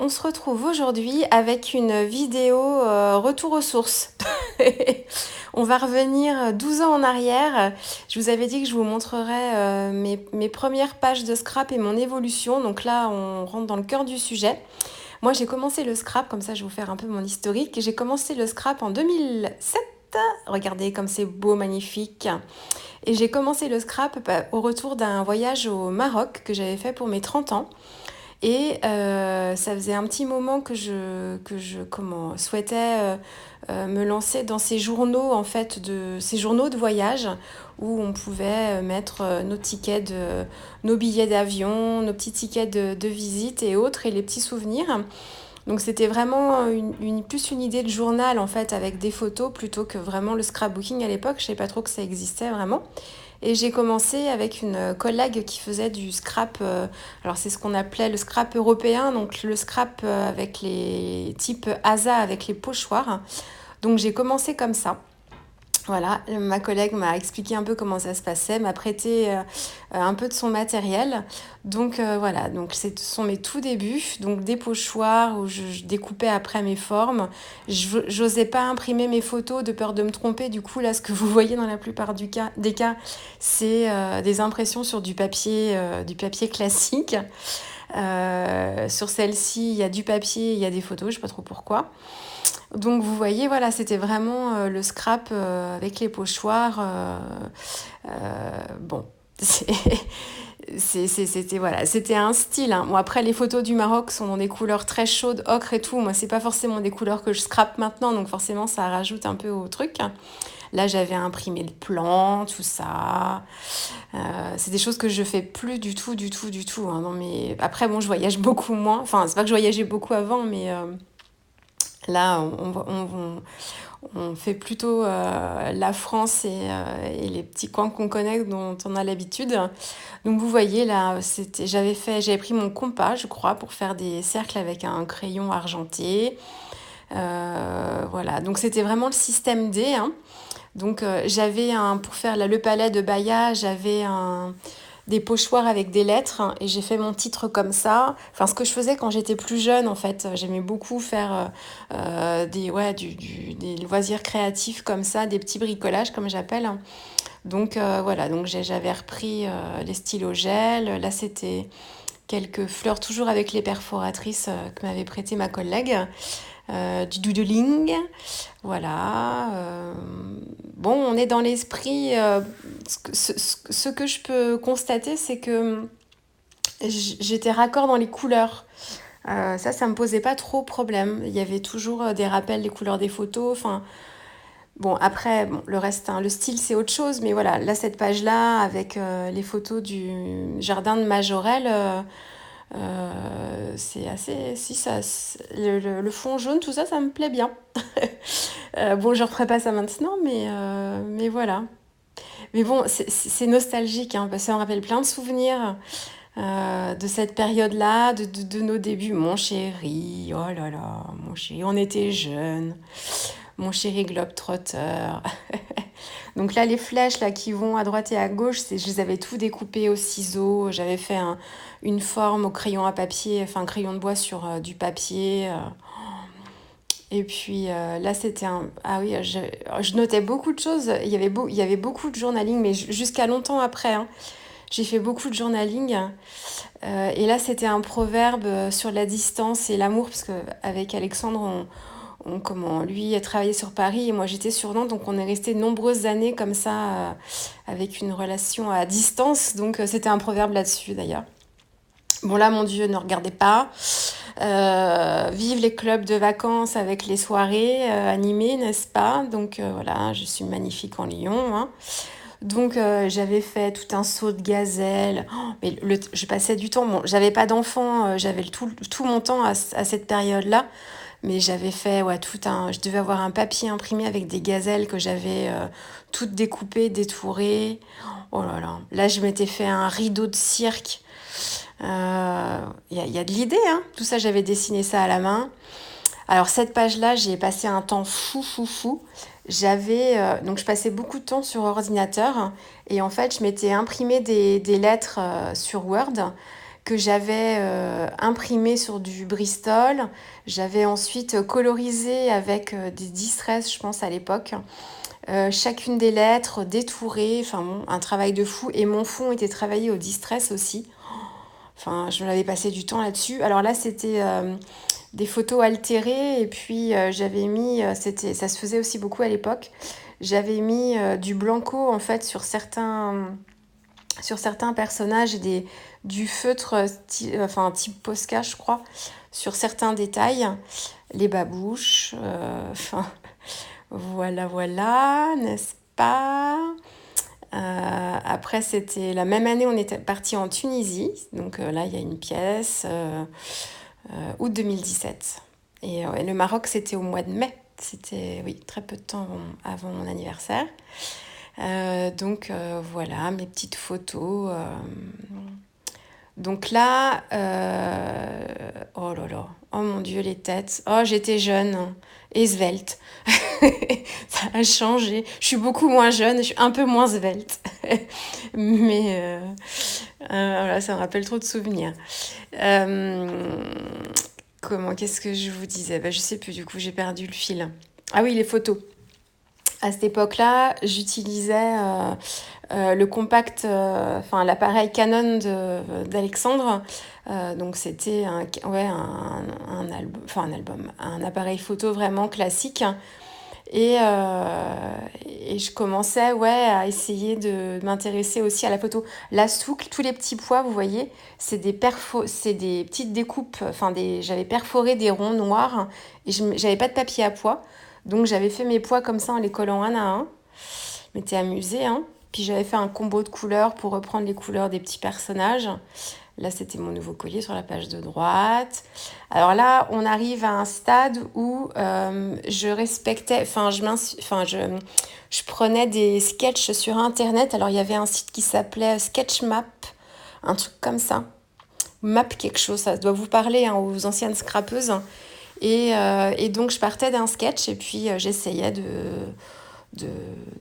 on se retrouve aujourd'hui avec une vidéo retour aux sources. On va revenir 12 ans en arrière. Je vous avais dit que je vous montrerais mes premières pages de scrap et mon évolution. Donc là, on rentre dans le cœur du sujet. Moi, j'ai commencé le scrap, comme ça je vais vous faire un peu mon historique. J'ai commencé le scrap en 2007. Regardez comme c'est beau, magnifique. Et j'ai commencé le scrap au retour d'un voyage au Maroc que j'avais fait pour mes 30 ans. Et ça faisait un petit moment que je souhaitais me lancer dans ces journaux, en fait, ces journaux de voyage où on pouvait mettre nos billets d'avion, nos petits tickets de visite et autres, et les petits souvenirs. Donc c'était vraiment plus une idée de journal, en fait, avec des photos plutôt que vraiment le scrapbooking à l'époque. Je ne savais pas trop que ça existait vraiment. Et j'ai commencé avec une collègue qui faisait du scrap. Alors c'est ce qu'on appelait le scrap européen, donc le scrap avec les types ASA avec les pochoirs. Donc j'ai commencé comme ça. Voilà, ma collègue m'a expliqué un peu comment ça se passait, m'a prêté un peu de son matériel. Donc voilà, donc ce sont mes tout débuts, donc des pochoirs où je découpais après mes formes. J'osais pas imprimer mes photos de peur de me tromper. Du coup, là, ce que vous voyez dans la plupart des cas, c'est des impressions sur du papier classique. Sur celle-ci, il y a du papier, il y a des photos, je sais pas trop pourquoi. Donc vous voyez, voilà, c'était vraiment le scrap avec les pochoirs. Bon, c'était un style. Hein. Bon, après, les photos du Maroc sont dans des couleurs très chaudes, ocre et tout. Moi, c'est pas forcément des couleurs que je scrape maintenant, donc forcément, ça rajoute un peu au truc. Là, j'avais imprimé le plan, tout ça. C'est des choses que je fais plus du tout, du tout, du tout. Hein. Non, mais... Après, bon, je voyage beaucoup moins. Enfin, c'est pas que je voyageais beaucoup avant, mais... Là, on fait plutôt la France et les petits coins qu'on connaît, dont on a l'habitude. Donc vous voyez là, j'avais pris mon compas, je crois, pour faire des cercles avec un crayon argenté. Voilà, donc c'était vraiment le système D. Hein. Donc pour faire le palais de Baïa, des pochoirs avec des lettres, hein, et j'ai fait mon titre comme ça. Enfin, ce que je faisais quand j'étais plus jeune, en fait, j'aimais beaucoup faire des loisirs créatifs comme ça, des petits bricolages comme j'appelle. Donc voilà, donc j'avais repris les stylos gel. Là, c'était quelques fleurs, toujours avec les perforatrices que m'avait prêté ma collègue. Du doodling, voilà. Bon, on est dans l'esprit. Ce que je peux constater, c'est que j'étais raccord dans les couleurs. Ça me posait pas trop problème. Il y avait toujours des rappels des couleurs des photos. Enfin, bon, après, bon, le reste, hein, le style, c'est autre chose. Mais voilà, là, cette page-là, avec les photos du jardin de Majorelle, c'est assez... Si, le fond jaune, tout ça, ça me plaît bien. Bon, je ne referai pas ça maintenant, mais voilà. Mais bon, c'est nostalgique, hein, parce que ça me rappelle plein de souvenirs de cette période-là, de nos débuts. Mon chéri, oh là là, mon chéri, on était jeunes. Mon chéri globetrotter. Donc là, les flèches là, qui vont à droite et à gauche, je les avais tout découpées au ciseau. J'avais fait une forme au crayon à papier, enfin un crayon de bois sur du papier. Et puis là, c'était un... Ah oui, je notais beaucoup de choses. Il y avait beaucoup de journaling, mais jusqu'à longtemps après. Hein. J'ai fait beaucoup de journaling. Et là, c'était un proverbe sur la distance et l'amour, parce qu'avec Alexandre, lui a travaillé sur Paris et moi j'étais sur Nantes, donc on est resté de nombreuses années comme ça, avec une relation à distance. Donc c'était un proverbe là-dessus d'ailleurs. Bon là, mon Dieu, ne regardez pas. Vive les clubs de vacances avec les soirées animées, n'est-ce pas? Donc voilà, je suis magnifique en Lyon. Hein. Donc j'avais fait tout un saut de gazelle. Oh, mais je passais du temps. Bon, j'avais pas d'enfant, j'avais tout mon temps à cette période-là. Mais j'avais fait je devais avoir un papier imprimé avec des gazelles que j'avais toutes découpées, détourées. Oh là là. Là, je m'étais fait un rideau de cirque. Y a de l'idée, hein. Tout ça, j'avais dessiné ça à la main. Alors, cette page-là, j'ai passé un temps fou. Donc, je passais beaucoup de temps sur ordinateur. Et en fait, je m'étais imprimé des lettres sur Word que j'avais imprimé sur du Bristol. J'avais ensuite colorisé avec des distress, je pense, à l'époque. Chacune des lettres détourées, enfin bon, un travail de fou. Et mon fond était travaillé au distress aussi. Enfin, je l'avais passé du temps là-dessus. Alors là, c'était des photos altérées et puis j'avais mis, ça se faisait aussi beaucoup à l'époque, j'avais mis du blanco en fait sur certains personnages et du feutre enfin type Posca je crois, sur certains détails, les babouches, enfin voilà voilà, n'est-ce pas? Après, c'était la même année, on était parti en Tunisie. Donc là, il y a une pièce, août 2017. Et le Maroc, c'était au mois de mai. C'était, oui, très peu de temps avant mon anniversaire. Donc voilà, mes petites photos. Donc là, oh là là, oh mon Dieu, les têtes. Oh, j'étais jeune et svelte. Ça a changé. Je suis beaucoup moins jeune, je suis un peu moins svelte. Mais voilà, ça me rappelle trop de souvenirs. Euh, qu'est-ce que je vous disais? Je sais plus, du coup, j'ai perdu le fil. Ah oui, les photos. À cette époque-là, j'utilisais le compact, enfin l'appareil Canon d'Alexandre. Donc c'était un appareil photo vraiment classique. Et je commençais à essayer de m'intéresser aussi à la photo. Là, tous les petits pois, vous voyez, c'est des petites découpes. Enfin, j'avais perforé des ronds noirs et j'avais pas de papier à pois. Donc j'avais fait mes pois comme ça en les collant un à un. Je m'étais amusée, hein. Puis j'avais fait un combo de couleurs pour reprendre les couleurs des petits personnages. Là, c'était mon nouveau collier sur la page de droite. Alors là, on arrive à un stade où je respectais, je prenais des sketchs sur Internet. Alors, il y avait un site qui s'appelait Sketchmap, un truc comme ça. Map quelque chose, ça doit vous parler hein, aux anciennes scrapeuses. Et donc, je partais d'un sketch et puis j'essayais de,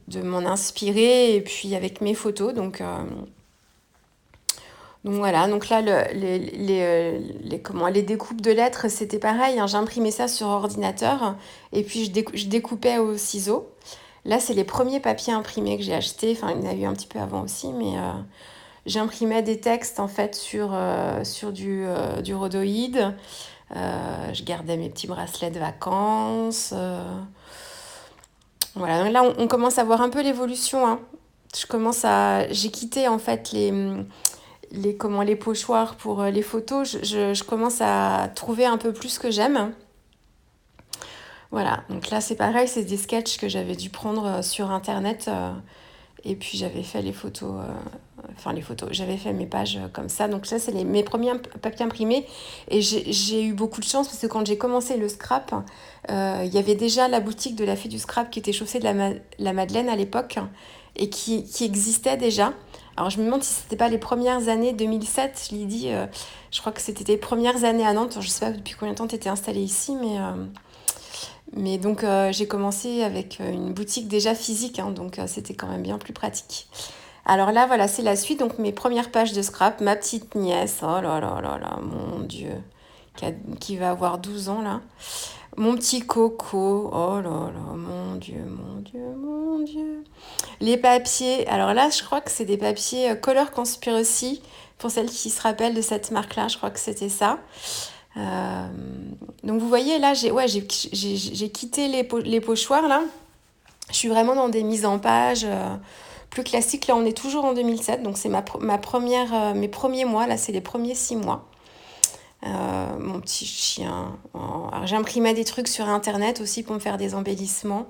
de m'en inspirer et puis avec mes photos. Donc voilà, donc là, les découpes de lettres, c'était pareil, hein, j'imprimais ça sur ordinateur et puis je découpais au ciseau. Là, c'est les premiers papiers imprimés que j'ai achetés, enfin, il y en a eu un petit peu avant aussi, mais j'imprimais des textes en fait sur du rhodoïde. Je gardais mes petits bracelets de vacances. Voilà, donc là, on commence à voir un peu l'évolution, hein. J'ai quitté en fait les pochoirs pour les photos, je commence à trouver un peu plus ce que j'aime. Voilà, donc là c'est pareil, c'est des sketchs que j'avais dû prendre sur internet et puis j'avais fait les photos, j'avais fait mes pages comme ça. Donc ça c'est mes premiers papiers imprimés et j'ai eu beaucoup de chance parce que quand j'ai commencé le scrap, il y avait déjà la boutique de la fille du scrap qui était chaussée de la Madeleine à l'époque et qui existait déjà. Alors je me demande si c'était pas les premières années 2007, je l'ai dit, je crois que c'était les premières années à Nantes, je sais pas depuis combien de temps tu étais installée ici, mais donc j'ai commencé avec une boutique déjà physique, hein, donc c'était quand même bien plus pratique. Alors là voilà, c'est la suite, donc mes premières pages de scrap, ma petite nièce, oh là là là là, mon Dieu, qui va avoir 12 ans là. Mon petit coco, oh là là, mon Dieu, mon Dieu, mon Dieu. Les papiers, alors là, je crois que c'est des papiers Color Conspiracy, pour celles qui se rappellent de cette marque-là, je crois que c'était ça. Euh, donc vous voyez, là, j'ai quitté les pochoirs, là. Je suis vraiment dans des mises en page plus classiques. Là, on est toujours en 2007, donc c'est ma première, mes premiers mois, là, c'est les premiers 6 mois. Mon petit chien. Alors, j'imprimais des trucs sur Internet aussi pour me faire des embellissements.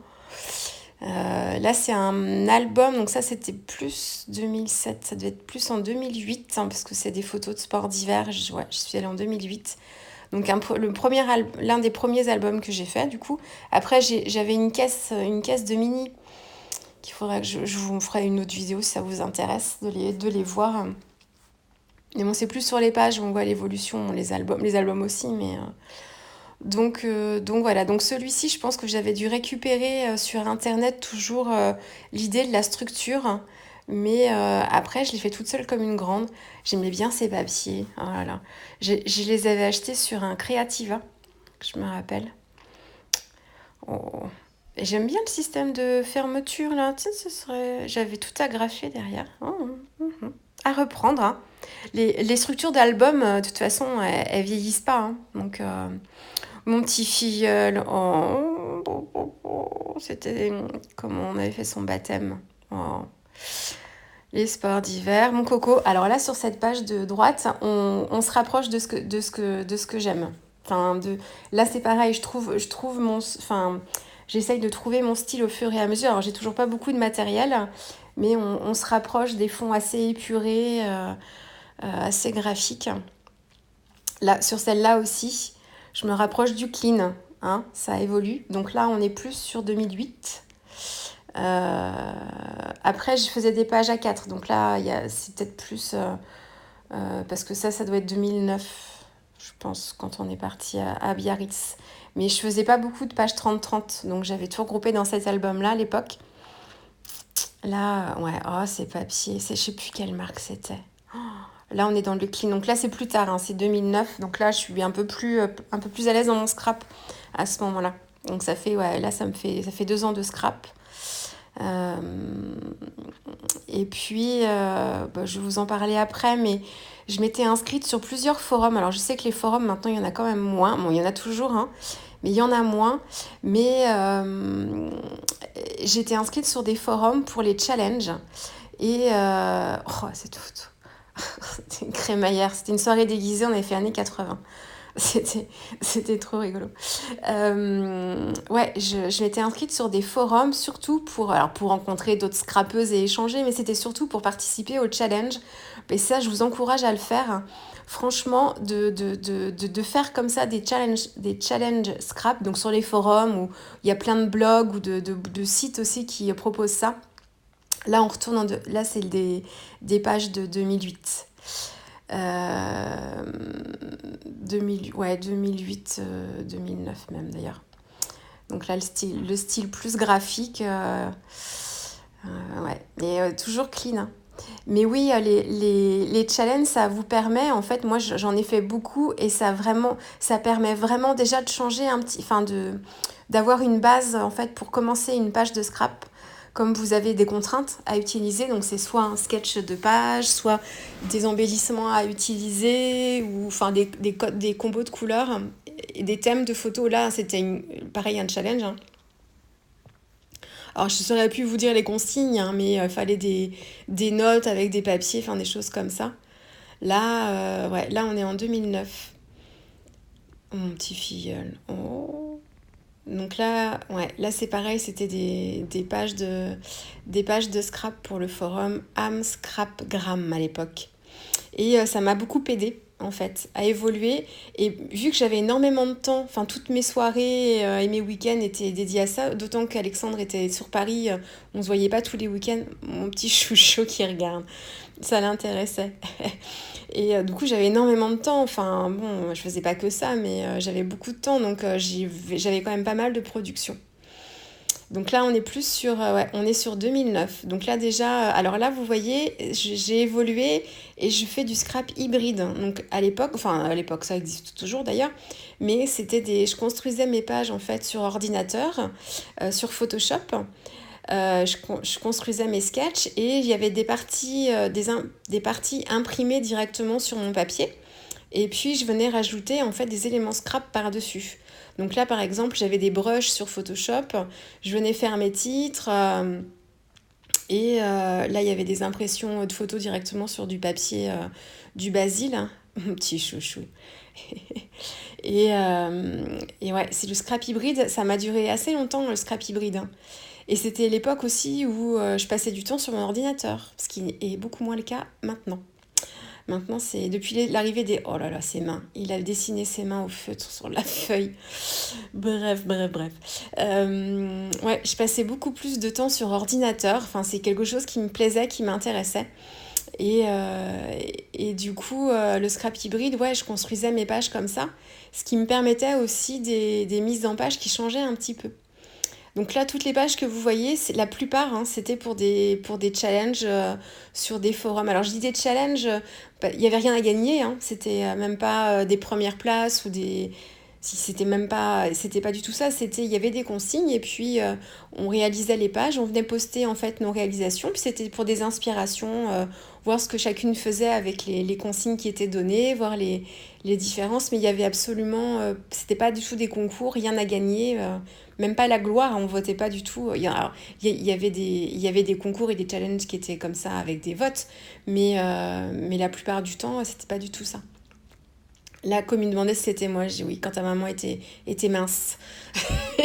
Là, c'est un album, donc ça, c'était plus 2007, ça devait être plus en 2008, hein, parce que c'est des photos de sport d'hiver. Je suis allée en 2008. Donc, l'un des premiers albums que j'ai fait, du coup. Après, j'avais une caisse de mini qu'il faudrait que je vous ferai une autre vidéo si ça vous intéresse de les voir. Mais bon, c'est plus sur les pages où on voit l'évolution, les albums aussi, mais... Donc voilà, donc celui-ci, je pense que j'avais dû récupérer sur Internet toujours l'idée de la structure. Mais après, je l'ai fait toute seule comme une grande. J'aimais bien ces papiers. Oh là là. Je les avais achetés sur un Creativa, que je me rappelle. Oh. Et j'aime bien le système de fermeture là. Tu sais, ce serait... J'avais tout agrafé derrière. Oh, à reprendre, hein. Les structures d'albums, de toute façon, elles vieillissent pas, hein. Donc, mon petit filleul, c'était comme on avait fait son baptême. Oh. Les sports d'hiver, mon coco. Alors là, sur cette page de droite, on se rapproche de ce que j'aime. Enfin, là, c'est pareil, je trouve j'essaye de trouver mon style au fur et à mesure. Alors, j'ai toujours pas beaucoup de matériel, mais on se rapproche des fonds assez épurés, assez graphiques. Là, sur celle-là aussi, je me rapproche du clean, hein, ça évolue. Donc là, on est plus sur 2008. Après, je faisais des pages A4, donc là, c'est peut-être plus... parce que ça doit être 2009, je pense, quand on est parti à Biarritz. Mais je faisais pas beaucoup de pages 30-30, donc j'avais tout regroupé dans cet album-là à l'époque. Là, ouais, oh, ces papiers, je sais plus quelle marque c'était. Là, on est dans le clean. Donc là, c'est plus tard, hein, c'est 2009. Donc là, je suis un peu plus à l'aise dans mon scrap à ce moment-là. Donc ça fait, ouais, là, ça fait 2 ans de scrap. Euh, et puis, je vais vous en parler après, mais je m'étais inscrite sur plusieurs forums. Alors, je sais que les forums, maintenant, il y en a quand même moins. Bon, il y en a toujours, hein, mais il y en a moins. Mais j'étais inscrite sur des forums pour les challenges. Et, oh, c'est tout. C'était une crémaillère. C'était une soirée déguisée, on avait fait années 80. C'était trop rigolo. Ouais, je m'étais inscrite sur des forums, surtout pour rencontrer d'autres scrappeuses et échanger, mais c'était surtout pour participer au challenge. Et ça, je vous encourage à le faire. Franchement, de faire comme ça des challenges scrap, donc sur les forums où il y a plein de blogs ou de sites aussi qui proposent ça. Là, là c'est des pages de 2008. 2008, 2009 même d'ailleurs. Donc là, le style plus graphique, ouais, mais toujours clean, hein. Mais oui, les challenges, ça vous permet, en fait, moi j'en ai fait beaucoup et ça permet vraiment déjà de changer d'avoir une base en fait pour commencer une page de scrap. Comme vous avez des contraintes à utiliser, donc c'est soit un sketch de page, soit des embellissements à utiliser, ou enfin des combos de couleurs et des thèmes de photos. Là, c'était pareil, un challenge, hein. Alors, je saurais plus vous dire les consignes, hein, mais il fallait des notes avec des papiers, enfin des choses comme ça. Là, ouais, là, on est en 2009. Oh, mon petit filleul. Oh. Donc là, ouais, là c'est pareil, c'était des pages de scrap pour le forum Am Scrapgram à l'époque. Et ça m'a beaucoup aidé en fait à évoluer. Et vu que j'avais énormément de temps, enfin toutes mes soirées et mes week-ends étaient dédiés à ça, d'autant qu'Alexandre était sur Paris, on se voyait pas tous les week-ends, mon petit chouchou qui regarde, ça l'intéressait. Et du coup, j'avais énormément de temps. Enfin, bon, je faisais pas que ça, mais j'avais beaucoup de temps, donc j'avais quand même pas mal de production. Donc là, on est plus sur, ouais, on est sur 2009. Donc là déjà, alors là, vous voyez, j'ai évolué et je fais du scrap hybride. Donc à l'époque, ça existe toujours d'ailleurs, mais je construisais mes pages en fait sur ordinateur, sur Photoshop. Je construisais mes sketchs et il y avait des parties imprimées directement sur mon papier. Et puis, je venais rajouter en fait des éléments scrap par-dessus. Donc là, par exemple, j'avais des brushes sur Photoshop. Je venais faire mes titres. Là, il y avait des impressions de photos directement sur du papier du basil, hein. Mon petit chouchou. Et ouais, c'est le scrap hybride. Ça m'a duré assez longtemps, le scrap hybride, hein. Et c'était l'époque aussi où je passais du temps sur mon ordinateur, ce qui est beaucoup moins le cas maintenant. Maintenant, c'est depuis l'arrivée des... Oh là là, ses mains. Il a dessiné ses mains au feutre sur la feuille. Bref. Ouais, je passais beaucoup plus de temps sur ordinateur. Enfin, c'est quelque chose qui me plaisait, qui m'intéressait. Et du coup, le scrap hybride, ouais, je construisais mes pages comme ça. Ce qui me permettait aussi des mises en page qui changeaient un petit peu. Donc là, toutes les pages que vous voyez, la plupart, hein, c'était pour des challenges sur des forums. Alors je dis des challenges, il n'y avait rien à gagner, hein, c'était même pas des premières places ou des... Si c'était pas du tout ça, il y avait des consignes et puis on réalisait les pages, on venait poster en fait nos réalisations, puis c'était pour des inspirations, voir ce que chacune faisait avec les consignes qui étaient données, voir les différences, mais il y avait absolument, c'était pas du tout des concours, rien à gagner, même pas la gloire, on votait pas du tout. Il y avait des concours et des challenges qui étaient comme ça avec des votes, mais la plupart du temps, c'était pas du tout ça. La commune demandait si c'était moi. J'ai dit oui, quand ta maman était mince.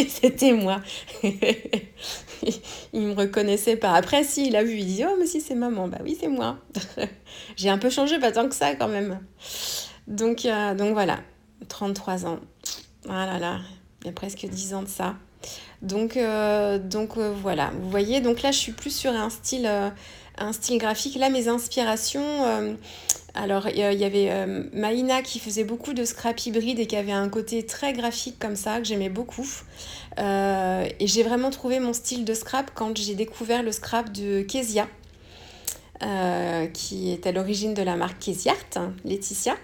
C'était moi. Il me reconnaissait pas. Après, si, il a vu, il dit oh, mais si, c'est maman. Bah oui, c'est moi. J'ai un peu changé, pas tant que ça quand même. Donc voilà, 33 ans. Ah là là, il y a presque 10 ans de ça. Voilà, vous voyez, donc là je suis plus sur un style graphique. Là mes inspirations, alors il y avait Maïna qui faisait beaucoup de scrap hybride et qui avait un côté très graphique comme ça, que j'aimais beaucoup. Et j'ai vraiment trouvé mon style de scrap quand j'ai découvert le scrap de Kezia, qui est à l'origine de la marque Kezia Art, Laetitia.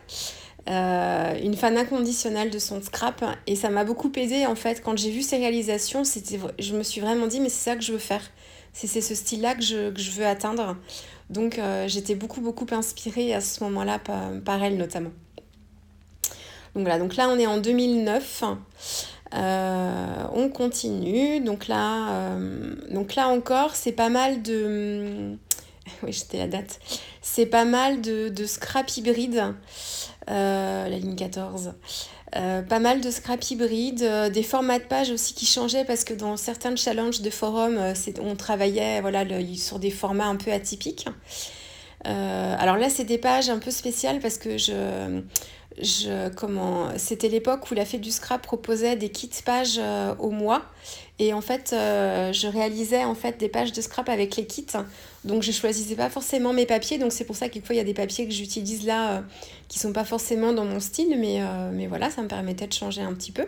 Une fan inconditionnelle de son scrap et ça m'a beaucoup aidée en fait quand j'ai vu ses réalisations, je me suis vraiment dit mais c'est ça que je veux faire, c'est ce style là que je veux atteindre, donc j'étais beaucoup inspirée à ce moment là par elle notamment. Donc voilà, donc là on est en 2009. On continue, donc là encore c'est pas mal de oui j'étais la date, c'est pas mal de scrap hybride. La ligne 14. Pas mal de scrap hybride, des formats de pages aussi qui changeaient parce que dans certains challenges de forum, on travaillait sur des formats un peu atypiques. Alors là, c'est des pages un peu spéciales parce que c'était l'époque où la Fête du Scrap proposait des kits pages au mois. Et en fait, je réalisais en fait des pages de scrap avec les kits. Donc je choisissais pas forcément mes papiers. Donc c'est pour ça qu'il y a des papiers que j'utilise là qui sont pas forcément dans mon style. Mais voilà, ça me permettait de changer un petit peu.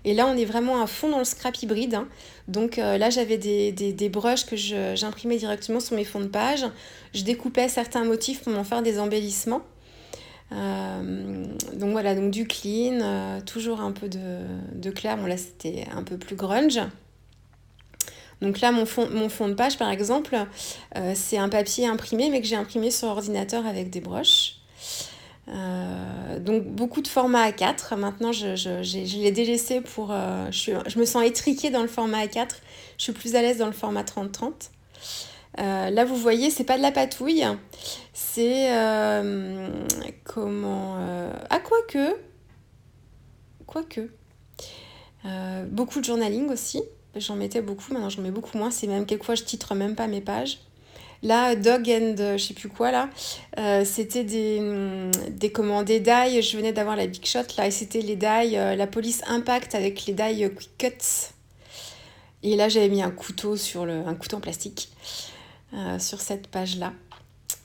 Et là, on est vraiment à fond dans le scrap hybride, hein. Donc là, j'avais des brushes que j'imprimais directement sur mes fonds de page. Je découpais certains motifs pour m'en faire des embellissements. Donc voilà, donc du clean, toujours un peu de clair. Bon là, c'était un peu plus grunge. Donc là, mon fond de page, par exemple, c'est un papier imprimé, mais que j'ai imprimé sur ordinateur avec des broches. Donc beaucoup de format A4. Maintenant, je l'ai délaissé pour... je me sens étriquée dans le format A4. Je suis plus à l'aise dans le format 30-30. Là, vous voyez, c'est pas de la patouille. C'est... Quoique. Beaucoup de journaling aussi. J'en mettais beaucoup, maintenant j'en mets beaucoup moins. C'est même quelquefois je titre même pas mes pages. Là, Dog and je sais plus quoi là, c'était des die. Je venais d'avoir la Big Shot là et c'était les die, la police Impact avec les die Quick Cuts. Et là, j'avais mis un couteau un couteau en plastique sur cette page là.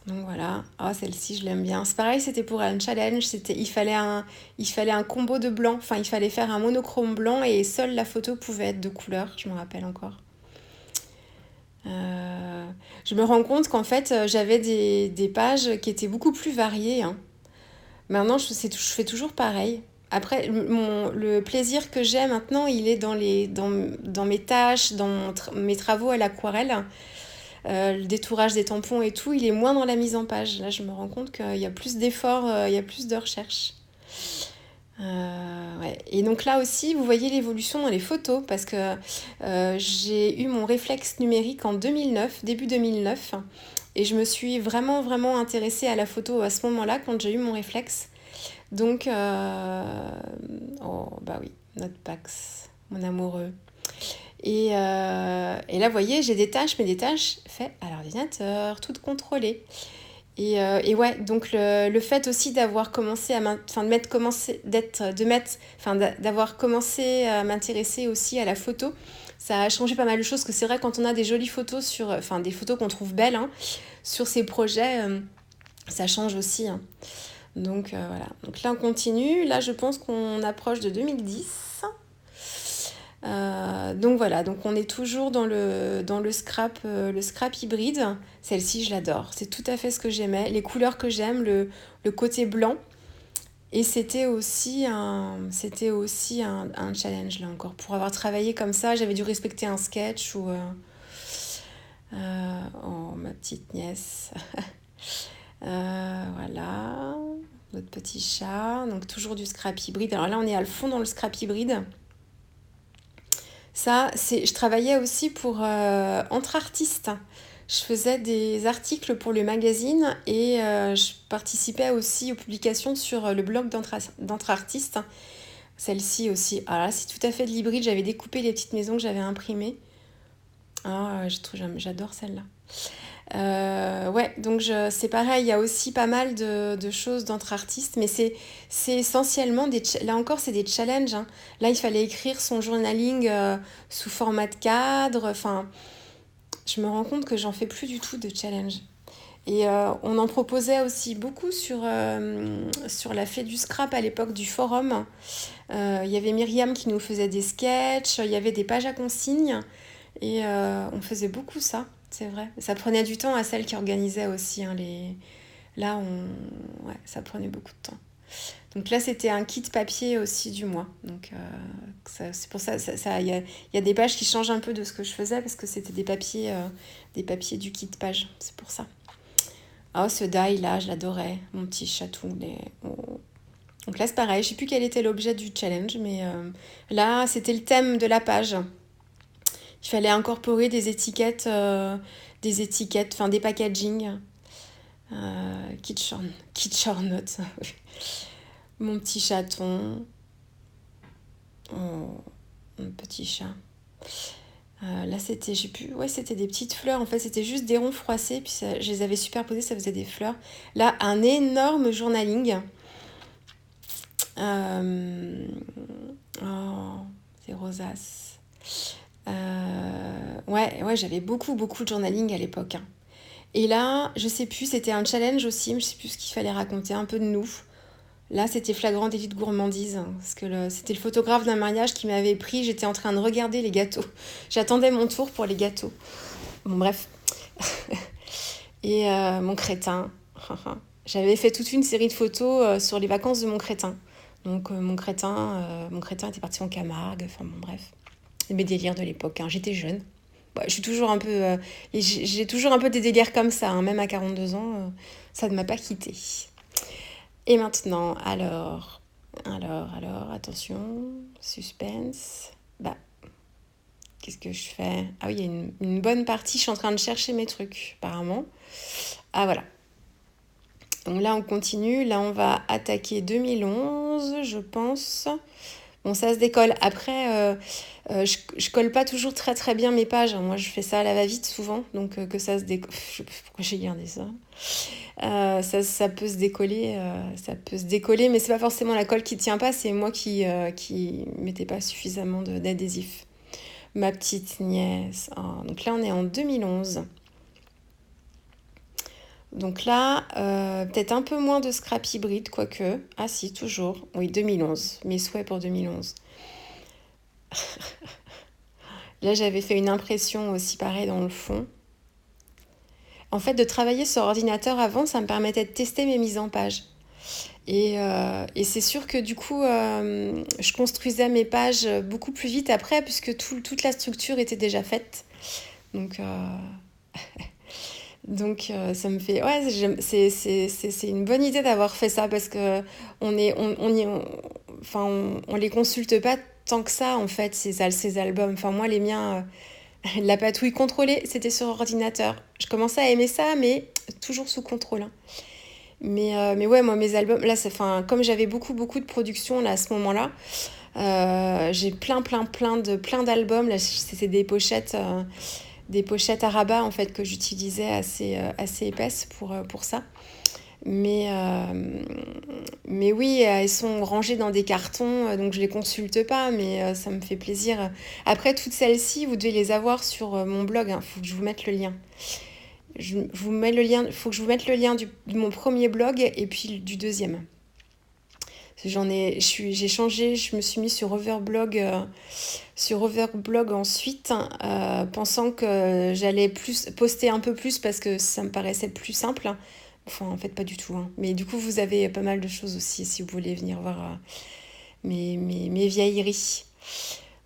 Donc voilà, celle-ci je l'aime bien. C'est pareil, c'était pour un challenge, il fallait un combo de blanc, enfin il fallait faire un monochrome blanc et seule la photo pouvait être de couleur, je me rappelle encore. Je me rends compte qu'en fait j'avais des pages qui étaient beaucoup plus variées, hein. Maintenant je fais toujours pareil. Après le plaisir que j'ai maintenant il est dans mes tâches, dans mes travaux à l'aquarelle. Le détourage des tampons et tout, il est moins dans la mise en page. Là, je me rends compte qu'il y a plus d'efforts, il y a plus de recherche. Ouais. Et donc là aussi, vous voyez l'évolution dans les photos, parce que j'ai eu mon réflexe numérique en 2009, début 2009, et je me suis vraiment intéressée à la photo à ce moment-là, quand j'ai eu mon réflexe. Donc, oh bah oui, notre Pax, mon amoureux. Et là, vous voyez, j'ai des tâches, mais des tâches faites à l'ordinateur, toutes contrôlées. Et ouais, donc le fait aussi d'avoir commencé d'avoir commencé à m'intéresser aussi à la photo, ça a changé pas mal de choses, parce que c'est vrai, quand on a des jolies photos des photos qu'on trouve belles, hein, sur ces projets, ça change aussi, hein. Donc voilà. Donc là, on continue. Là, je pense qu'on approche de 2010. Donc voilà, donc on est toujours dans le scrap hybride. Celle-ci, je l'adore. C'est tout à fait ce que j'aimais. Les couleurs que j'aime, le côté blanc. Et c'était aussi un challenge là encore. Pour avoir travaillé comme ça, j'avais dû respecter un sketch ou... oh, ma petite nièce. Voilà, notre petit chat. Donc toujours du scrap hybride. Alors là, on est à fond dans le scrap hybride. Je travaillais aussi pour Entre Artistes. Je faisais des articles pour le magazine et je participais aussi aux publications sur le blog d'Entre Artistes. Celle-ci aussi. Ah là, c'est tout à fait de l'hybride. J'avais découpé les petites maisons que j'avais imprimées. Ah, j'adore celle-là. Ouais, donc c'est pareil, il y a aussi pas mal de choses d'entre artistes, mais c'est essentiellement là encore, c'est des challenges, hein. Là, il fallait écrire son journaling sous format de cadre. Enfin, je me rends compte que j'en fais plus du tout de challenge. Et on en proposait aussi beaucoup sur la fée du scrap à l'époque du forum. Il y avait Myriam qui nous faisait des sketchs, il y avait des pages à consignes. Et on faisait beaucoup ça, c'est vrai. Ça prenait du temps à celle qui organisait aussi, hein, Là, ouais, ça prenait beaucoup de temps. Donc là, c'était un kit papier aussi du mois. Donc c'est pour ça, il y a des pages qui changent un peu de ce que je faisais parce que c'était des papiers du kit page. C'est pour ça. Oh, ce die là, je l'adorais, mon petit chatou. Oh. Donc là, c'est pareil, je sais plus quel était l'objet du challenge, mais là, c'était le thème de la page. Il fallait incorporer enfin des packaging. Kitchen notes. Mon petit chaton. Oh, mon petit chat. Là, c'était, je sais plus, ouais, c'était des petites fleurs. En fait, c'était juste des ronds froissés. Puis je les avais superposés, ça faisait des fleurs. Là, un énorme journaling. Oh, c'est rosace. Ouais, j'avais beaucoup de journaling à l'époque, hein. Et là, je sais plus, c'était un challenge aussi, mais je sais plus ce qu'il fallait raconter, un peu de nous. Là, c'était flagrant délit de gourmandise, hein, parce que c'était le photographe d'un mariage qui m'avait pris, j'étais en train de regarder les gâteaux. J'attendais mon tour pour les gâteaux. Bon, bref. Et mon crétin. J'avais fait toute une série de photos sur les vacances de mon crétin. Donc mon crétin était parti en Camargue, enfin bon, bref. Mes délires de l'époque, hein. J'étais jeune. Bah, je suis toujours un peu... j'ai toujours un peu des délires comme ça, hein. Même à 42 ans, ça ne m'a pas quittée. Et maintenant, alors, attention, suspense. Bah, qu'est-ce que je fais? Ah oui, il y a une bonne partie, je suis en train de chercher mes trucs, apparemment. Ah voilà. Donc là, on continue. Là, on va attaquer 2011, je pense. Bon, ça se décolle. Après, je colle pas toujours très très bien mes pages. Moi, je fais ça à la va-vite souvent, donc que ça se décolle. Je sais pas pourquoi j'ai gardé ça. Ça peut se décoller, mais c'est pas forcément la colle qui tient pas, c'est moi qui mettais pas suffisamment d'adhésif. Ma petite nièce. Oh, donc là, on est en 2011. Donc là, peut-être un peu moins de scrap hybride, quoique. Ah si, toujours. Oui, 2011. Mes souhaits pour 2011. Là, j'avais fait une impression aussi pareil dans le fond. En fait, de travailler sur ordinateur avant, ça me permettait de tester mes mises en page. Et c'est sûr que du coup, je construisais mes pages beaucoup plus vite après, puisque toute la structure était déjà faite. Donc, ça me fait... Ouais, c'est une bonne idée d'avoir fait ça, parce que on les consulte pas tant que ça, en fait, ces albums. Enfin, moi, les miens... La patouille contrôlée, c'était sur ordinateur. Je commençais à aimer ça, mais toujours sous contrôle, hein. Mais ouais, moi, mes albums, là, comme j'avais beaucoup de production là, à ce moment-là, j'ai plein d'albums. Là, c'était des pochettes à rabat, en fait, que j'utilisais assez épaisses pour ça. Mais oui, elles sont rangées dans des cartons, donc je les consulte pas, mais ça me fait plaisir. Après, toutes celles-ci, vous devez les avoir sur mon blog, hein. Faut que je vous mette le lien. Vous mets le lien. Faut que je vous mette le lien de mon premier blog et puis du deuxième. J'ai changé, je me suis mis sur Overblog ensuite, pensant que j'allais poster un peu plus parce que ça me paraissait plus simple. Enfin, en fait, pas du tout, hein. Mais du coup, vous avez pas mal de choses aussi si vous voulez venir voir mes vieilleries.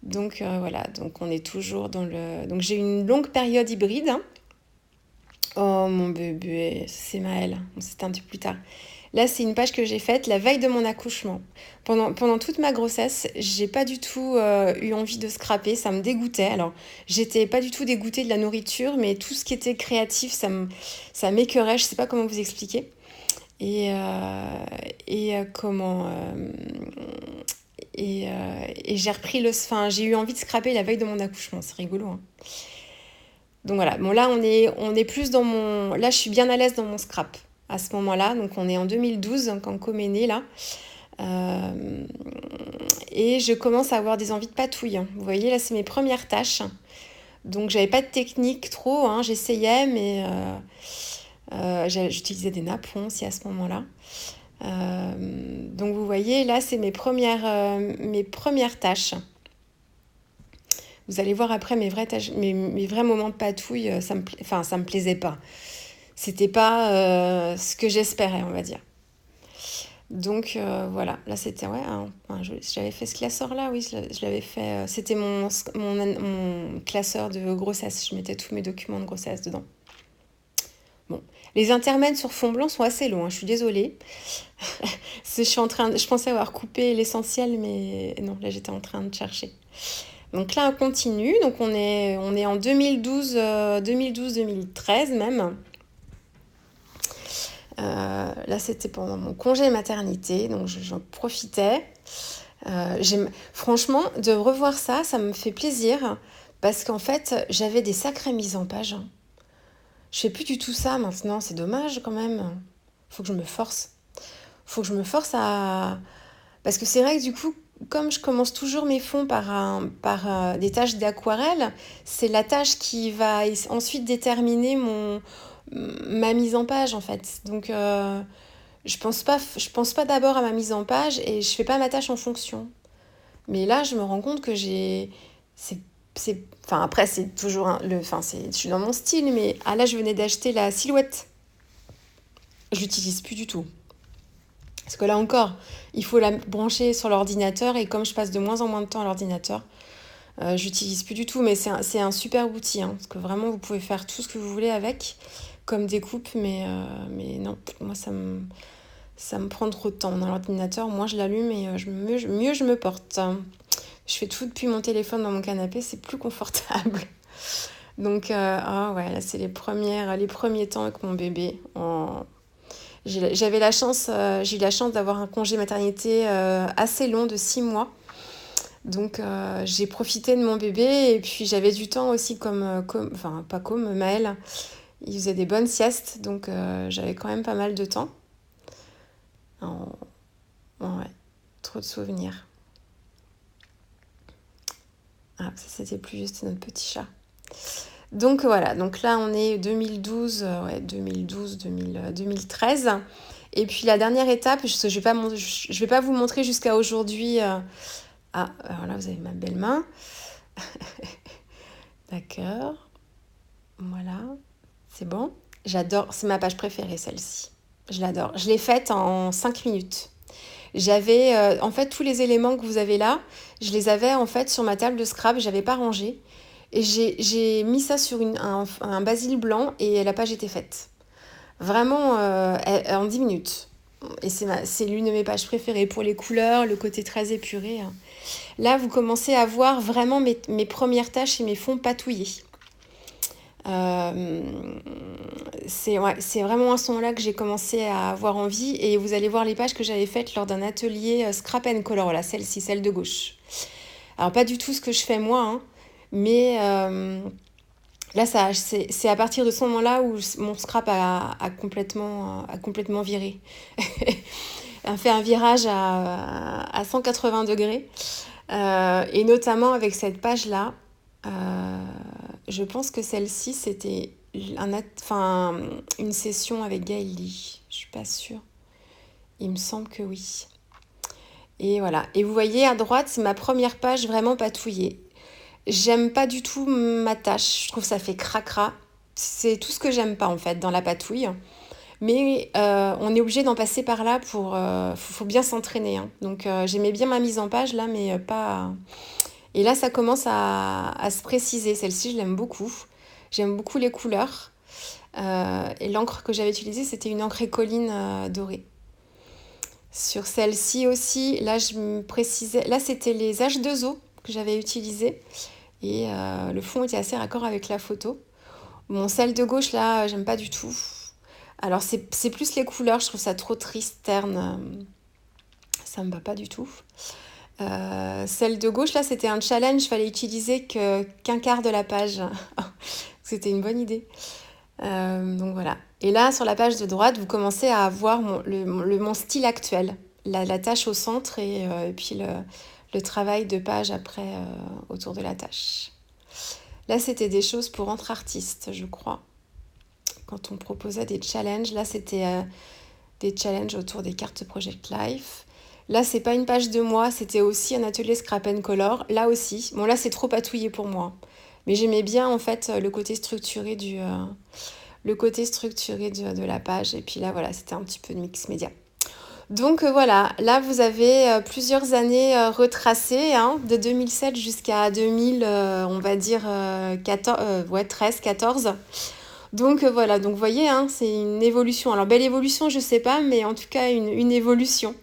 Donc voilà, donc on est toujours dans le... Donc j'ai une longue période hybride, hein. Oh mon bébé, c'est Maëlle, on s'éteint un petit peu plus tard. Là, c'est une page que j'ai faite la veille de mon accouchement. Pendant toute ma grossesse, j'ai pas du tout eu envie de scraper, ça me dégoûtait. Alors, j'étais pas du tout dégoûtée de la nourriture, mais tout ce qui était créatif, ça m'écœurait, je sais pas comment vous expliquer. Et, comment... et j'ai repris Enfin, j'ai eu envie de scraper la veille de mon accouchement, c'est rigolo, hein. Donc voilà, bon là on est plus dans mon... Là je suis bien à l'aise dans mon scrap à ce moment-là, donc on est en 2012 hein, quand Com est né là. Euh, et je commence à avoir des envies de patouille, hein. Vous voyez là c'est mes premières tâches. Donc j'avais pas de technique trop, hein, j'essayais mais j'utilisais des napperons aussi à ce moment-là. Donc vous voyez là c'est mes premières tâches. Vous allez voir après mes vrais moments de patouille, ça me plaisait pas. C'était pas ce que j'espérais, on va dire. Donc voilà, là c'était j'avais fait ce classeur-là, oui, je l'avais fait. C'était mon classeur de grossesse. Je mettais tous mes documents de grossesse dedans. Bon, les intermèdes sur fond blanc sont assez longs, hein, je suis désolée. Je pensais avoir coupé l'essentiel, mais non, là j'étais en train de chercher. Donc là, on continue. Donc on est en 2012-2013 même. Là, c'était pendant mon congé maternité, donc j'en profitais. Franchement, de revoir ça, ça me fait plaisir parce qu'en fait, j'avais des sacrées mises en page. Je fais plus du tout ça maintenant, c'est dommage quand même. Faut que je me force. Faut que je me force à... Parce que c'est vrai que du coup, comme je commence toujours mes fonds par des tâches d'aquarelle, c'est la tâche qui va ensuite déterminer ma mise en page en fait. Donc je pense pas d'abord à ma mise en page et je fais pas ma tâche en fonction. Mais là, je me rends compte que c'est, enfin après c'est toujours je suis dans mon style, mais là je venais d'acheter la silhouette. Je l'utilise plus du tout. Parce que là encore, il faut la brancher sur l'ordinateur et comme je passe de moins en moins de temps à l'ordinateur, j'utilise plus du tout. Mais c'est un super outil, hein, parce que vraiment vous pouvez faire tout ce que vous voulez avec, comme découpe, mais non, moi ça me prend trop de temps dans l'ordinateur. Moi je l'allume et mieux je me porte. Je fais tout depuis mon téléphone dans mon canapé, c'est plus confortable. Donc ouais, là c'est les premiers temps avec mon bébé. J'ai eu la chance d'avoir un congé maternité assez long de 6 mois. Donc j'ai profité de mon bébé et puis j'avais du temps aussi pas comme Maëlle. Il faisait des bonnes siestes, donc j'avais quand même pas mal de temps. Ouais, trop de souvenirs. Ah, ça c'était plus juste notre petit chat. Donc voilà, donc là on est 2012, 2013. Et puis la dernière étape, je vais pas vous montrer jusqu'à aujourd'hui. Alors là vous avez ma belle main. D'accord, voilà, c'est bon. J'adore, c'est ma page préférée celle-ci. Je l'adore. Je l'ai faite en 5 minutes. J'avais en fait tous les éléments que vous avez là, je les avais en fait sur ma table de scrap, j'avais pas rangé. Et j'ai mis ça sur un basil blanc et la page était faite. Vraiment en 10 minutes. Et c'est l'une de mes pages préférées pour les couleurs, le côté très épuré. Là, vous commencez à voir vraiment mes premières tâches et mes fonds patouillés. C'est vraiment à ce moment-là que j'ai commencé à avoir envie. Et vous allez voir les pages que j'avais faites lors d'un atelier Scrap and Color. Voilà, celle-ci, celle de gauche. Alors, pas du tout ce que je fais moi, hein, mais là, c'est à partir de ce moment-là où mon scrap a complètement viré. A fait un virage à 180 degrés. Et notamment avec cette page-là, je pense que celle-ci, c'était une session avec Gaëlie. Je suis pas sûre. Il me semble que oui. Et voilà. Et vous voyez, à droite, c'est ma première page vraiment patouillée. J'aime pas du tout ma tâche. Je trouve que ça fait cracra. C'est tout ce que j'aime pas, en fait, dans la patouille. Mais on est obligé d'en passer par là pour... faut bien s'entraîner, hein. Donc j'aimais bien ma mise en page, là, mais pas... Et là, ça commence à se préciser. Celle-ci, je l'aime beaucoup. J'aime beaucoup les couleurs. Et l'encre que j'avais utilisée, c'était une encre écoline dorée. Sur celle-ci aussi, là, je me précisais... Là, c'était les H2O que j'avais utilisées. Et le fond était assez raccord avec la photo. Bon, celle de gauche, là, j'aime pas du tout. Alors, c'est plus les couleurs. Je trouve ça trop triste, terne. Ça me va pas du tout. Celle de gauche, là, c'était un challenge. Il fallait utiliser qu'un quart de la page. C'était une bonne idée. Donc voilà. Et là, sur la page de droite, vous commencez à avoir mon style actuel. La tâche au centre et puis le travail de page après autour de la tâche. Là, c'était des choses pour entre artistes, je crois. Quand on proposait des challenges, là, c'était des challenges autour des cartes Project Life. Là, c'est pas une page de moi, c'était aussi un atelier Scrap and Color. Là aussi. Bon, là, c'est trop patouillé pour moi. Mais j'aimais bien, en fait, le côté structuré de la page. Et puis là, voilà, c'était un petit peu de mix média. Donc voilà, là, vous avez plusieurs années retracées, hein, de 2007 jusqu'à 2000, on va dire 14, 13, 14. Donc voilà, donc vous voyez, hein, c'est une évolution. Alors, belle évolution, je sais pas, mais en tout cas, une évolution.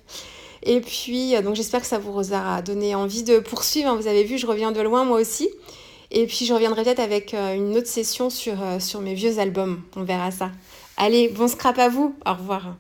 Et puis, donc j'espère que ça vous aura donné envie de poursuivre, hein. Vous avez vu, je reviens de loin, moi aussi. Et puis, je reviendrai peut-être avec une autre session sur mes vieux albums. On verra ça. Allez, bon scrap à vous. Au revoir.